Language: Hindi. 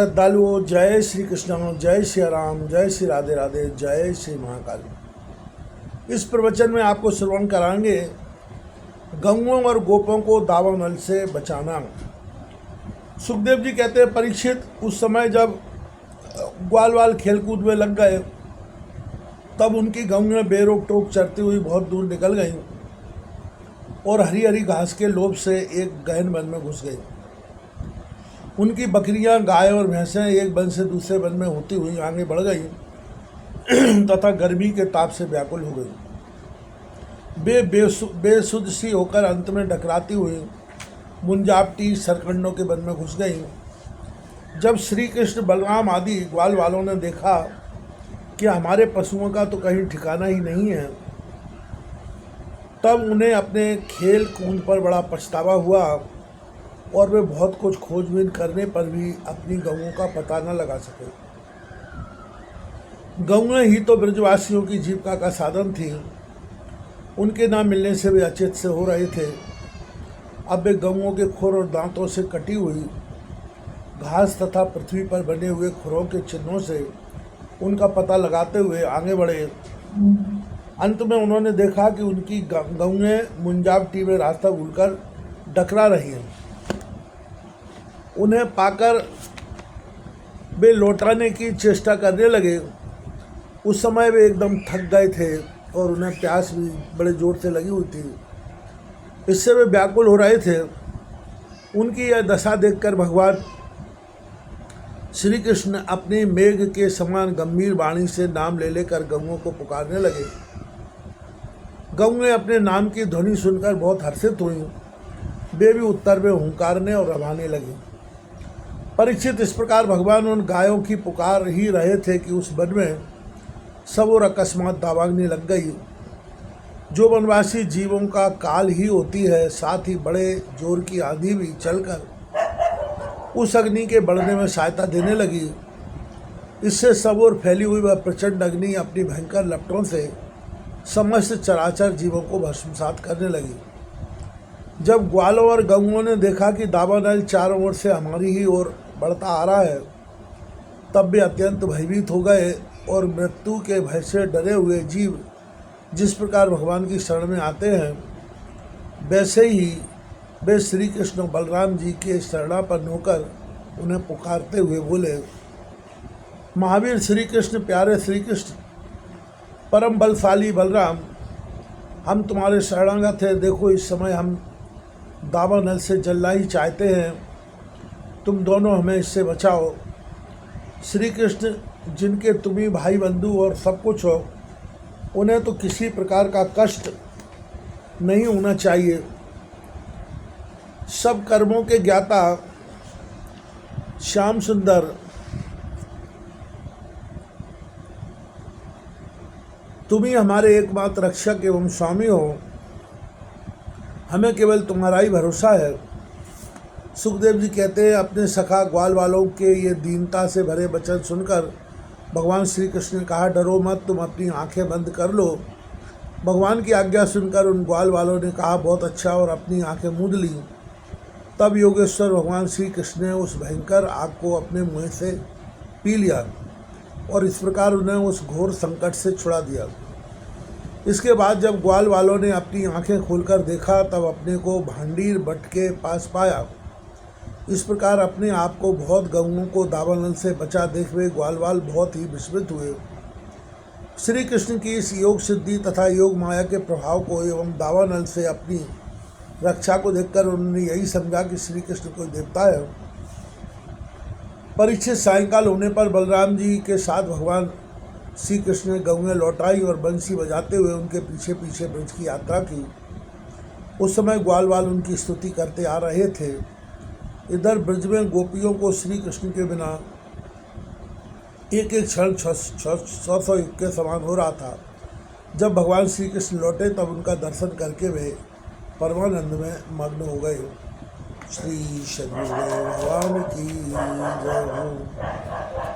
श्रद्धालुओं, जय श्री कृष्ण, जय श्री राम, जय श्री राधे राधे, जय श्री महाकाल। इस प्रवचन में आपको श्रवण कराएंगे गौओं और गोपों को दावानल से बचाना। सुखदेव जी कहते हैं, परीक्षित, उस समय जब ग्वाल वाल खेलकूद में लग गए तब उनकी गौएं बेरोक टोक चरती हुई बहुत दूर निकल गईं और हरी हरी घास के लोभ से एक गहन वन में घुस गई। उनकी बकरियां, गाय और भैंसें एक वन से दूसरे वन में होती हुई आगे बढ़ गई तथा गर्मी के ताप से व्याकुल हो गई। बेसुध सी होकर अंत में डकराती हुई मुंजावटी सरकंडों के वन में घुस गई। जब श्री कृष्ण, बलराम आदि ग्वाल वालों ने देखा कि हमारे पशुओं का तो कहीं ठिकाना ही नहीं है, तब उन्हें अपने खेल कूद पर बड़ा पछतावा हुआ और वे बहुत कुछ खोजबीन करने पर भी अपनी गौओं का पता न लगा सके। गौएं ही तो ब्रजवासियों की जीविका का साधन थी। उनके ना मिलने से वे अचेत से हो रहे थे। अब वे गौओं के खुर और दांतों से कटी हुई घास तथा पृथ्वी पर बने हुए खुरों के चिन्हों से उनका पता लगाते हुए आगे बढ़े। अंत में उन्होंने देखा कि उनकी गौएं मुंजावटी में रास्ता भूलकर डकरा रही हैं। उन्हें पाकर वे लौटाने की चेष्टा करने लगे। उस समय वे एकदम थक गए थे और उन्हें प्यास भी बड़े जोर से लगी हुई थी। इससे वे व्याकुल हो रहे थे। उनकी यह दशा देखकर भगवान श्री कृष्ण अपनी मेघ के समान गंभीर वाणी से नाम ले लेकर गौओं को पुकारने लगे। गौएं अपने नाम की ध्वनि सुनकर बहुत हर्षित हुईं। वे भी उत्तर में हुंकारने और रवाने लगे। परीक्षित, इस प्रकार भगवान उन गायों की पुकार ही रहे थे कि उस वन में सब और अकस्मात दावाग्नि लग गई। जो वनवासी जीवों का काल ही होती है, साथ ही बड़े जोर की आंधी भी चलकर उस अग्नि के बढ़ने में सहायता देने लगी। इससे सब और फैली हुई वह प्रचंड अग्नि अपनी भयंकर लपटों से समस्त चराचर जीवों को भस्मसात करने लगी। जब ग्वालों और गौओं ने देखा कि दावानल चारों ओर से हमारी ही ओर बढ़ता आ रहा है, तब वे अत्यंत भयभीत हो गए और मृत्यु के भय से डरे हुए जीव जिस प्रकार भगवान की शरण में आते हैं, वैसे ही वे श्री कृष्ण बलराम जी के शरणापन्न होकर उन्हें पुकारते हुए बोले, महावीर श्री कृष्ण, प्यारे श्री कृष्ण, परम बलशाली बलराम, हम तुम्हारे शरणागत हैं। देखो, इस समय हम दावानल से जलना ही चाहते हैं। तुम दोनों हमें इससे बचाओ। श्री कृष्ण, जिनके तुम ही भाई बंधु और सब कुछ हो, उन्हें तो किसी प्रकार का कष्ट नहीं होना चाहिए। सब कर्मों के ज्ञाता श्याम सुंदर, तुम ही हमारे एकमात्र रक्षक एवं स्वामी हो। हमें केवल तुम्हारा ही भरोसा है। सुखदेव जी कहते हैं, अपने सखा ग्वाल वालों के ये दीनता से भरे वचन सुनकर भगवान श्री कृष्ण ने कहा, डरो मत, तुम अपनी आंखें बंद कर लो। भगवान की आज्ञा सुनकर उन ग्वाल वालों ने कहा, बहुत अच्छा, और अपनी आंखें मूंद ली। तब योगेश्वर भगवान श्री कृष्ण ने उस भयंकर आग को अपने मुँह से पी लिया और इस प्रकार उन्हें उस घोर संकट से छुड़ा दिया। इसके बाद जब ग्वाल वालों ने अपनी आंखें खोलकर देखा, तब अपने को भांडीर भट्ट के पास पाया। इस प्रकार अपने आप को बहुत गौओं को दावानल से बचा देख हुए ग्वाल वाल बहुत ही विस्मित हुए। श्री कृष्ण की इस योग सिद्धि तथा योग माया के प्रभाव को एवं दावानल से अपनी रक्षा को देखकर उन्होंने यही समझा कि श्री कृष्ण कोई देवता है। परीक्षित, सायंकाल होने पर बलराम जी के साथ भगवान श्री कृष्ण ने गौएं लौटाई और बंसी बजाते हुए उनके पीछे पीछे ब्रज की यात्रा की। उस समय ग्वाल वाल उनकी स्तुति करते आ रहे थे। इधर ब्रज में गोपियों को श्री कृष्ण के बिना एक एक क्षण 100 युग के समान हो रहा था। जब भगवान श्री कृष्ण लौटे तब उनका दर्शन करके वे परमानंद में मग्न हो गए। श्री शनिदेव भगवान की जय हो।